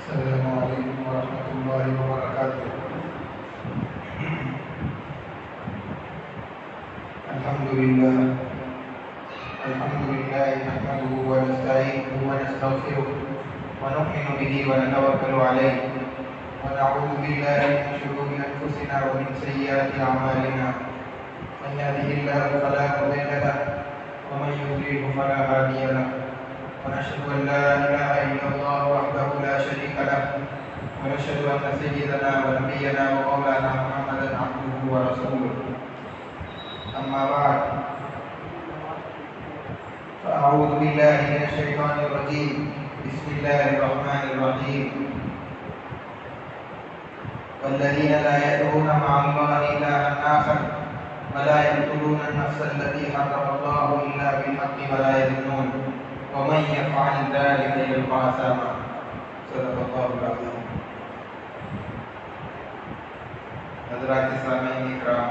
السلام علیکم ورحمۃ اللہ وبرکاتہ۔ الحمدللہ نحمده ونستعینه ونستغفره ونؤمن به ونتوکل علیہ ونعوذ باللہ من شرور انفسنا ومن سیئات اعمالنا من یهده اللہ فلا مضل له ومن یضلل فلا هادی له ونشهد ان لا اله الا الله وحده لا شريك له ونشهد ان سيدنا ونبينا ومولانا محمدا عبده ورسوله اما بعد فاعوذ بالله من الشيطان الرجيم بسم الله الرحمن الرحيم والذين لا يدعون مع الله إلها آخر ولا يقتلون النفس التي حرم الله إلا بالحق ولا يزنون ومن يفعل ذلك يلقى أثاما صدق الله العظيم۔ حضرات سامعین اکرام،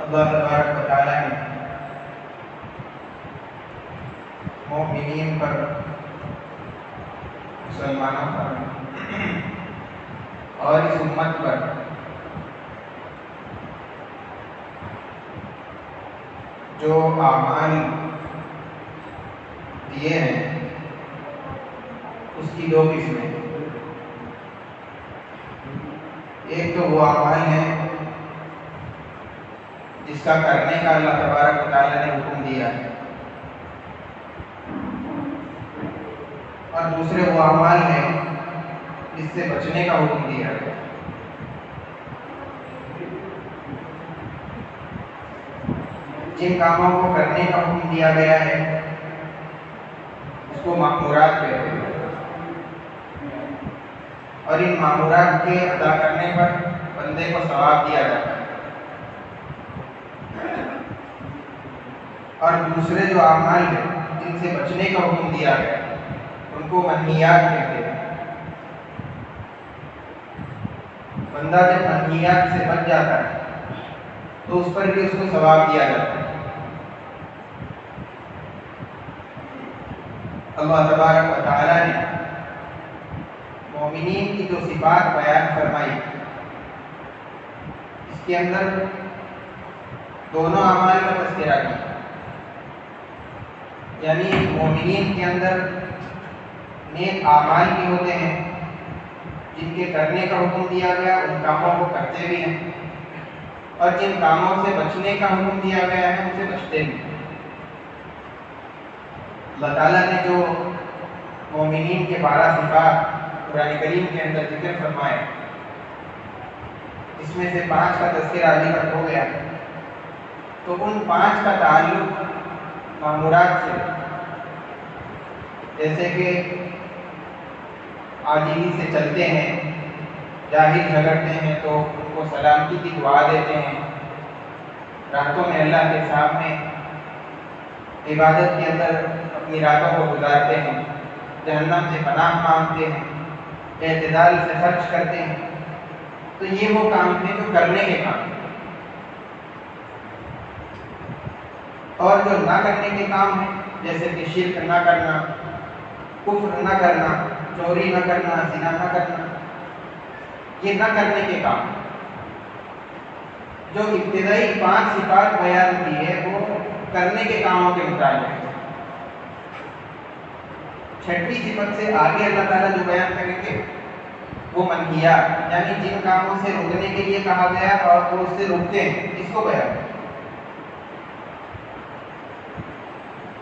اللہ تبارک و تعالی نے مومنین پر، مسلمانوں پر اور اس امت پر جو اعمال دیے ہیں اس کی دو قسمیں۔ ایک تو وہ اعمال ہیں جس کا کرنے کا اللہ تبارک و تعالی نے حکم دیا ہے، اور دوسرے وہ اعمال ہیں جس سے بچنے کا حکم دیا ہے۔ جن کاموں کو کرنے کا حکم دیا گیا ہے اس کو مأمورات کہتے ہیں، اور ان مأمورات کے ادا کرنے پر بندے کو ثواب دیا جاتا ہے، اور دوسرے جو اعمال ہیں جن سے بچنے کا حکم دیا گیا ان کو منہیات کہتے ہیں۔ بندہ جب منہیات سے بچ جاتا ہے تو اس پر بھی اس کو ثواب دیا جاتا ہے۔ اللہ تبارک و تعالی نے مومنین کی جو صفات بیان فرمائی، اس کے اندر دونوں اعمال کا تذکرہ کیا، یعنی مومنین کے اندر نیک اعمال بھی ہوتے ہیں جن کے کرنے کا حکم دیا گیا ان کاموں کو کرتے بھی ہیں، اور جن کاموں سے بچنے کا حکم دیا گیا ہے ان سے بچتے بھی ہیں۔ اللہ تعالیٰ نے جو مومنین کے 12 صفات قرآن کریم کے اندر ذکر فرمائے، اس میں سے 5 کا تذکرہ ابھی تک ہو گیا، تو ان 5 کا تعلق مأمورات سے، جیسے کہ عاجزی سے چلتے ہیں، جاہل جھگڑتے ہیں تو ان کو سلامتی کی دعا دیتے ہیں، راتوں میں اللہ کے سامنے عبادت کے اندر اپنی راتوں کو گزارتے ہیں، جہنم سے پناہ مانگتے ہیں، اعتدال سے خرچ کرتے ہیں، تو یہ وہ کام ہیں جو کرنے کے کام ہیں۔ اور جو نہ کرنے کے کام ہیں جیسے کہ شرک نہ کرنا، کفر نہ کرنا، چوری نہ کرنا، زنا نہ کرنا، یہ نہ کرنے کے کام ہیں۔ جو ابتدائی 5 صفات بیان کی ہے وہ کرنے کے کاموں کے متعلق ہے۔ 6ویں صفت سے آگے اللہ تعالیٰ جو بیان کریں گے وہ منہیات، یعنی جن کاموں سے رکنے کے لیے کہا گیا اور وہ اس سے رکتے ہیں، اس کو بیان کریں۔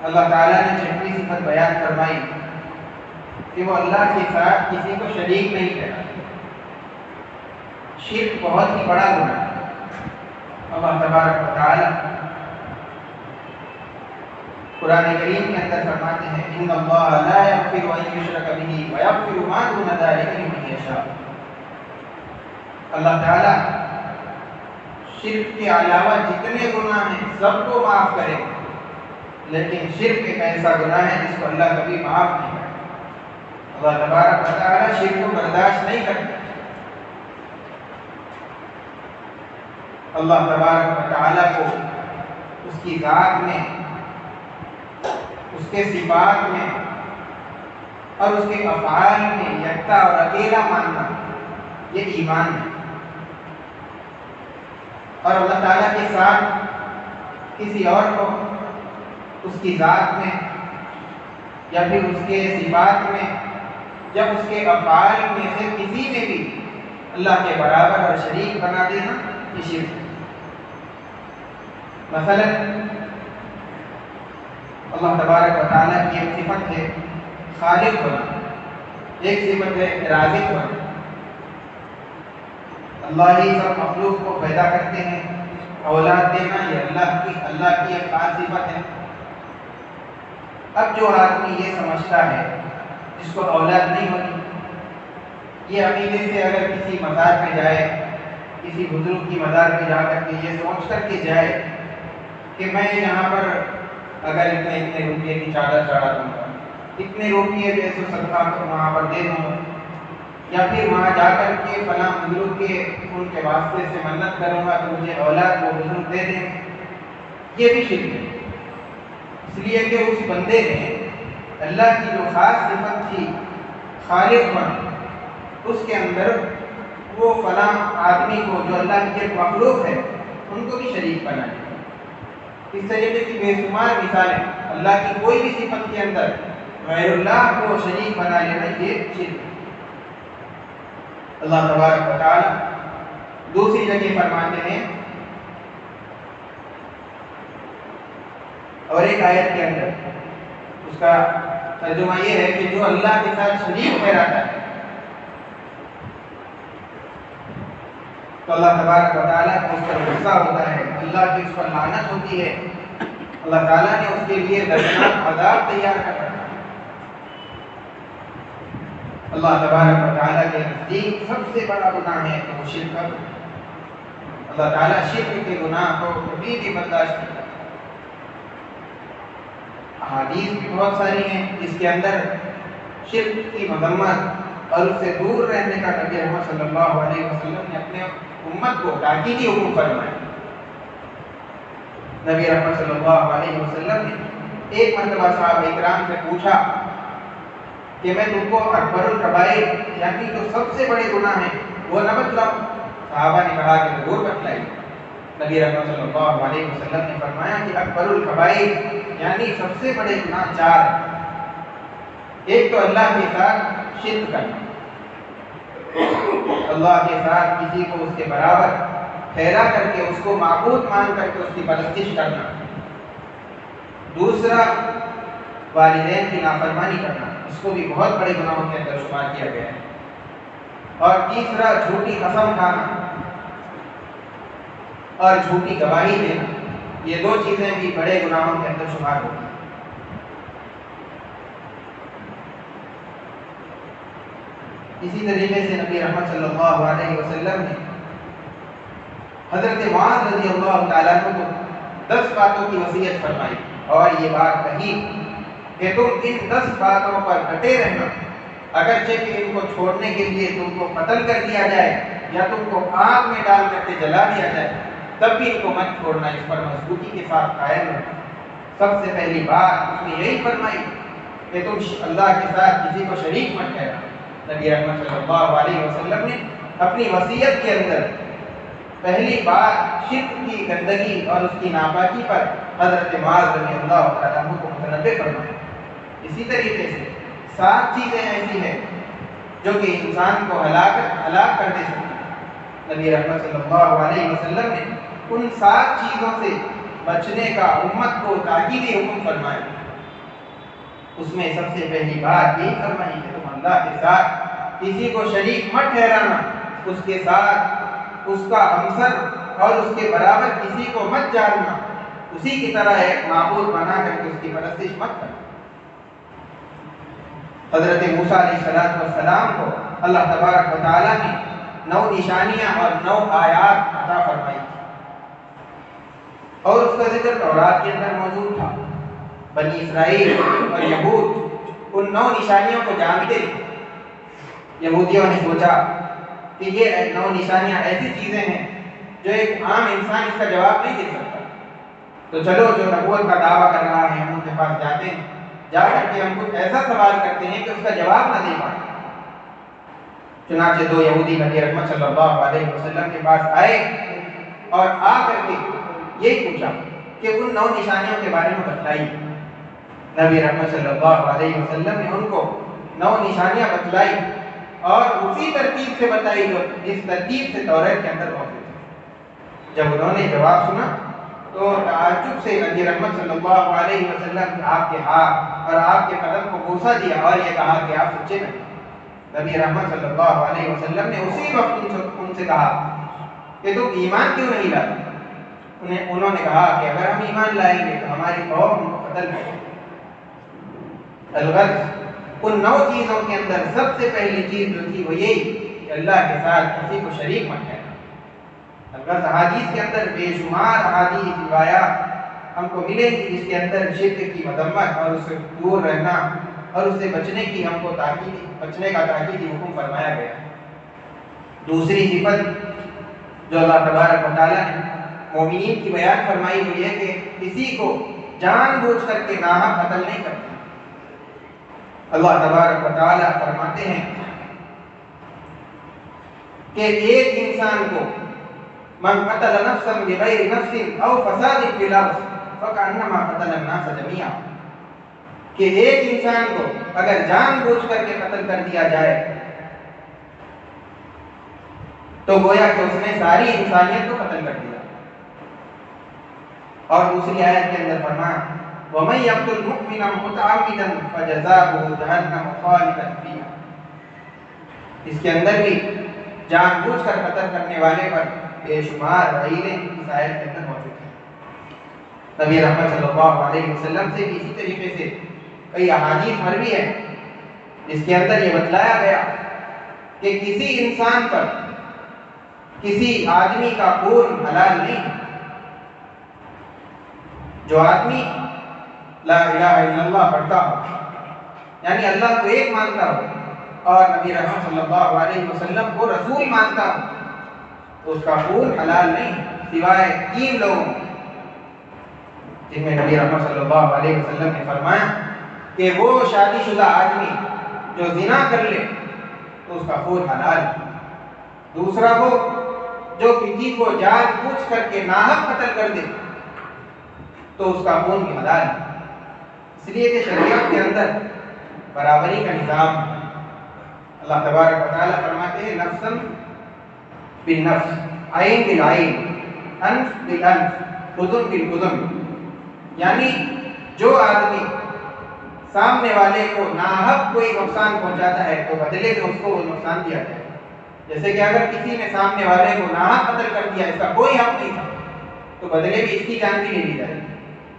اللہ تعالیٰ نے 6ویں صفت بیان فرمائی کہ وہ اللہ کے ساتھ کسی کو شریک نہیں کرتا۔ شرک بہت ہی بڑا گناہ ہے۔ اللہ تبارک و تعالی قرآن کریم کے اندر فرماتے ہیں ان اللہ لا یغفر ان یشرک بہ ویغفر ما دون ذلک لمن یشاء۔ اللہ تعالی شرک کے علاوہ جتنے گناہ ہیں سب کو معاف کرے، لیکن شرک ایک ایسا گناہ ہے جس کو اللہ کبھی معاف نہیں کرے۔ اللہ تبارک و تعالی شرک کو برداشت نہیں کرتا۔ اللہ تبارک و تعالیٰ کو اس کی ذات میں کے صفات میں اور اس کے افعال میں یکتا اور اکیلا ماننا، یہ ایمان ہے۔ اور اللہ تعالیٰ کے ساتھ کسی اور کو اس کی ذات میں یا پھر اس کے صفات میں یا اس کے افعال میں سے کسی میں بھی اللہ کے برابر اور شریک بنا دینا، یہ شرک ہے۔ مثلا اللہ تبارک و تعالیٰ کی ایک صفت ہے خالق ہونا، ایک صفت ہے رازق ہونا۔ اللہ ہی سب مخلوق کو پیدا کرتے ہیں، اولاد دینا یہ اللہ کی ایک خاص صفت ہے۔ اب جو آدمی یہ سمجھتا ہے جس کو اولاد نہیں ہوتی، یہ عقیدے سے اگر کسی مزار پہ جائے، کسی بزرگ کی مزار پہ جا کر کے یہ سوچ کر کے جائے کہ میں یہاں پر اگر اتنے روپئے کی چادر چڑھا دوں گا، اتنے روپئے جیسے صدقہ وہاں پر دے دوں گا، یا پھر وہاں جا کر کے فلاں بزرگ کے ان کے واسطے سے منت کروں گا تو مجھے اولاد وہ بزرگ دے دیں، یہ بھی شرک ہے۔ اس لیے کہ اس بندے نے اللہ کی جو خاص صفت تھی خالق ہونا، اس کے اندر وہ فلاں آدمی کو جو اللہ کی ایک مخلوق ہے ان کو بھی شریک بنا دیا۔ اس طریقے کی بے شمار مثالیں، اللہ کی کوئی بھی صفت کے اندر غیر اللہ کو شریک بنا لینا یہ شرک ہے۔ اللہ تبارک و تعالی دوسری جگہ فرماتے ہیں اور ایک آیت کے اندر اس کا ترجمہ یہ ہے کہ جو اللہ کے ساتھ شریک ٹھہراتا ہے تو اللہ تبارک و تعالیٰ کو اس پر غصہ ہوتا ہے، اللہ کی اس پر لعنت ہوتی ہے، اللہ تعالیٰ نے اس کے لیے دردناک عذاب تیار کر رکھا ہے۔ اللہ تبارک و تعالیٰ کے نزدیک سب سے بڑا گناہ ہے کہ وہ شرک کر، اللہ تعالیٰ شرک کے گناہ کو کبھی بھی برداشت نہیں کرتا۔ احادیث بھی بہت ساری ہیں جس کے اندر شرک کی مذمت اور اس سے دور رہنے کا نبی محمد صلی اللہ علیہ وسلم نے اپنے امت کو تاکیدی حکم فرمایا۔ نبی محمد صلی اللہ علیہ وسلم نے ایک مرتبہ صحابہ اکرام سے پوچھا کہ میں تم کو اکبر الکبائر یعنی جو سب سے بڑے گناہ ہیں وہ نہ بتلاؤں؟ صحابہ نے کہا کہ ضرور بتلائیے۔ نبی رحمت صلی اللہ علیہ وسلم نے فرمایا کہ اکبر الکبائر یعنی سب سے بڑے گناہ چار ہیں۔ ایک تو اللہ کے ساتھ شرک کرنا، اللہ کے ساتھ کسی کو اس کے برابر ٹھہرا کر کے اس کو معبود مان کر کے اس کی پرستش کرنا۔ دوسرا والدین کی نافرمانی کرنا، اس کو بھی بہت بڑے گناہوں کے اندر شمار کیا گیا ہے۔ اور تیسرا جھوٹی قسم کھانا اور جھوٹی گواہی دینا، یہ دو چیزیں بھی بڑے گناہوں کے اندر شمار ہوتی ہیں۔ اسی طریقے سے نبی رحمت صلی اللہ علیہ وسلم نے حضرت معاذ رضی اللہ تعالیٰ عنہ کو 10 باتوں کی وصیت فرمائی اور یہ بات کہی کہ تم ان 10 باتوں پر ڈٹے رہنا، اگرچہ کہ ان کو چھوڑنے کے لیے تم کو قتل کر دیا جائے یا تم کو آگ میں ڈال کر کے جلا دیا جائے تب بھی ان کو مت چھوڑنا، اس پر مضبوطی کے ساتھ قائم رہنا۔ سب سے پہلی بات اس نے یہی فرمائی کہ تم اللہ کے ساتھ کسی کو شریک مت ٹھہرانا۔ نبی رحمت صلی اللہ علیہ وسلم نے اپنی وصیت کے اندر پہلی بات شرک کی گندگی اور اس کی ناپاکی پر حضرت معاذ رضی اللہ تعالیٰ عنہ کو متنبہ فرمایا۔ اسی طریقے سے 7 چیزیں ایسی ہیں جو کہ انسان کو ہلاک کر دے سکتی ہیں۔ نبی رحمت صلی اللہ علیہ وسلم نے ان 7 چیزوں سے بچنے کا امت کو تاکیدی حکم فرمایا۔ اس میں سب سے پہلی بات یہی فرمائی کہ تم اللہ کے ساتھ کسی کو شریک مت ٹھہرانا، اس کے ساتھ اس کا ہمسر اور اس کے برابر کسی کو مت جاننا، اسی کی طرح ایک معبود بنا کر کے اس کی پرستش مت کرنا۔ حضرت موسیٰ علیہ السلام کو اللہ تبارک و تعالیٰ نے 9 نشانیاں اور 9 آیات عطا فرمائی اور اس کا ذکر تورات کے اندر موجود تھا۔ بنی اسرائیل اور یہود ان 9 نشانیوں کو جانتے تھے۔ یہودیوں نے سوچا کہ یہ 9 نشانیاں ایسی چیزیں ہیں جو ایک عام انسان اس کا جواب نہیں دے سکتا، تو چلو جو نبوت کا دعویٰ کر رہا ہے ہم ان کے پاس جاتے ہیں جا کر کے ہم کچھ ایسا سوال کرتے ہیں کہ اس کا جواب نہ دے پائیں۔ چنانچہ دو یہودی نبی رحمت صلی اللہ علیہ وسلم کے پاس آئے اور آ کر کے یہی پوچھا کہ ان 9 نشانیوں کے بارے میں بتلائی۔ نبی رحمت صلی اللہ علیہ وسلم نے ان کو 9 نشانیاں بتلائی اور اسی ترتیب سے بتائی جو اس ترتیب سے توریت کے اندر موجود ہے۔ جب انہوں نے جواب سنا تو تعجب سے نبی رحمت صلی اللہ علیہ وسلم نے آپ کے ہاتھ اور آپ کے قدم کو بوسہ دیا اور یہ کہا کہ آپ سچے نہیں۔ نبی رحمت صلی اللہ علیہ وسلم نے اسی وقت ان سے کہا کہ تم ایمان کیوں نہیں لاتے؟ انہوں نے کہا کہ اگر ہم ایمان لائیں گے تو ہماری قوم کو قتل کرے۔ الغرض ان 9 چیزوں کے اندر سب سے پہلی چیز جو تھی وہ یہی کہ اللہ کے ساتھ کسی کو شریک مت ٹھہرانا۔ الغرض احادیث کے اندر بے شمار احادیث روایات ہم کو ملیں گی جس کے اندر شرک کی مذمت اور اس سے دور رہنا اور اس سے بچنے کی ہم کو بچنے کا تاکیدی حکم فرمایا گیا۔ دوسری صفت جو اللہ تبارک و تعالیٰ نے مومنین کی بیان فرمائی ہوئی ہے کہ کسی کو جان بوجھ کر کے ناحق قتل نہیں کرتے۔ اللہ تبارک و تعالیٰ فرماتے ہیں کہ ایک انسان کو من قتل نفسا بغیر نفس او فساد فی الارض فکأنما قتل الناس جميعا، کہ ایک انسان کو اگر جان بوجھ کر کے قتل کر دیا جائے تو گویا کہ اس نے ساری انسانیت کو قتل کر دیا۔ اور دوسری آیت کے اندر فرمایا وَمَن يَقْتُلْ مُؤْمِنًا مُتَعَمِّدًا فَجَزَاؤُهُ جَهَنَّمُ خَالِدًا فِيهَا، اس کے اندر بھی جان بوجھ کر قتل کرنے والے پر بے شمار وعیدیں اس آیت کے اندر موجود ہیں۔ نبی رحمت صلی اللہ علیہ وسلم سے اسی طریقے سے کئی احادیث مروی ہیں جس کے اندر یہ بتلایا گیا کہ کسی انسان پر کسی آدمی کا خون حلال نہیں۔ جو آدمی لا الہ الا اللہ پڑھتا ہو، یعنی اللہ کو ایک مانتا ہو اور نبی رحمت صلی اللہ علیہ وسلم کو رسول مانتا ہو، تو اس کا خون حلال نہیں سوائے 3 لوگوں جن میں نبی رحمت صلی اللہ علیہ وسلم نے فرمایا کہ وہ شادی شدہ آدمی جو زنا کر لے تو اس کا خون حلال، دوسرا وہ جو کسی کو جان بوجھ کر کے ناحق قتل کر دے تو اس کا خون بھی حلال ہے۔ اس لیے کہ شریعت کے اندر برابری کا نظام ہے۔ اللہ تبارک و تعالیٰ فرماتے ہیں نفسا بالنفس، عین بالعین، انف بالانف، اذن بالاذن، یعنی جو آدمی سامنے والے کو ناحق کوئی نقصان پہنچاتا ہے تو بدلے میں اس کو وہ نقصان دیا جائے۔ جیسے کہ اگر کسی نے سامنے والے کو ناحق قتل کر دیا، اس کا کوئی حق نہیں تھا، تو بدلے میں اس کی جان بھی نہیں لی جائے۔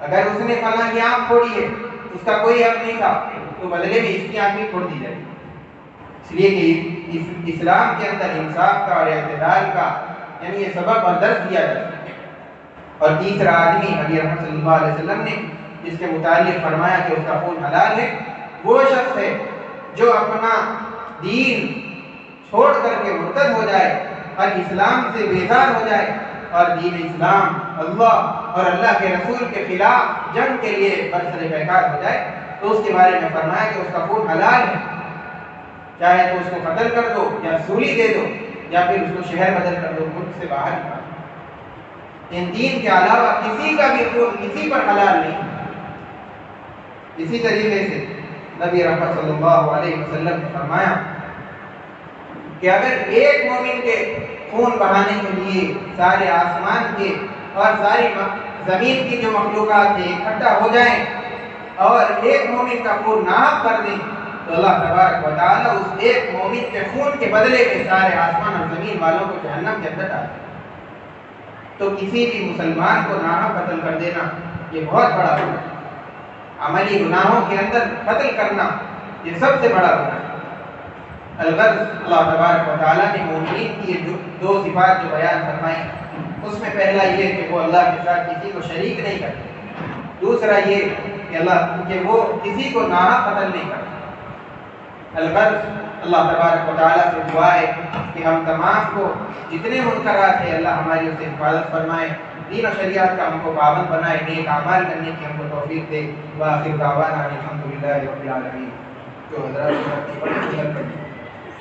اگر اس نے فلاں کی آنکھ پھوڑی ہے، اس کا کوئی حق نہیں تھا، تو بدلے میں اس کی آنکھ بھی پھوڑ دی جائے۔ اس لیے کہ اسلام کے اندر انصاف کا اور اعتدال کا یعنی یہ سبب اور درس دیا جاتا ہے۔ اور تیسرا آدمی نبی رحمت صلی اللہ علیہ وسلم نے جس کے متعلق فرمایا کہ اس کا خون حلال ہے، وہ شخص ہے جو اپنا دین چھوڑ کر کے مرتد ہو جائے اور اسلام سے بیزار ہو جائے اور دین اسلام اللہ اور اللہ کے رسول کے خلاف جنگ کے لیے برسر پیکار ہو جائے، تو اس کے بارے میں فرمایا کہ اس کا خون حلال ہے، چاہے تو اس کو قتل کر دو یا سولی دے دو یا پھر اس کو شہر بدل کر دو، ملک سے باہر نکال دو۔ ان دین کے علاوہ کسی کا بھی خون کسی پر حلال نہیں۔ اسی طریقے سے نبی رحمت صلی اللہ علیہ وسلم نے فرمایا کہ اگر ایک مومن کے خون بہانے کے لیے سارے آسمان کے اور ساری زمین کی جو مخلوقات ہیں اکٹھا ہو جائیں اور ایک مومن کا خون ناحق کر دیں، تو اللہ تبارک و تعالیٰ اس ایک مومن کے خون کے بدلے میں سارے آسمان اور زمین والوں کو جہنم کے اندر ڈال دیں۔ تو کسی بھی مسلمان کو ناحق قتل کر دینا یہ بہت بڑا گناہ ہے۔ عملی گناہوں کے اندر قتل کرنا یہ سب سے بڑا گناہ ہے۔ الغرض اللہ تبارک و تعالیٰ نے مومنین کی یہ 2 صفات جو بیان فرمائی، اس میں پہلا یہ کہ وہ اللہ کے ساتھ کسی کو شریک نہیں کرتے، دوسرا یہ کہ وہ کسی کو ناحق قتل نہیں کرتے۔ الغرض اللہ تبارک و تعالیٰ سے دعا ہے کہ ہم تمام کو جتنے منکرات ہیں اللہ ہماری اس سے حفاظت فرمائے، دین و شریعت کا ہم کو پابند بنائے، نیک اعمال کرنے کی ہم کو توفیق دے۔ وآخر دعوانا الحمدللہ رب العالمین۔ جو حضرات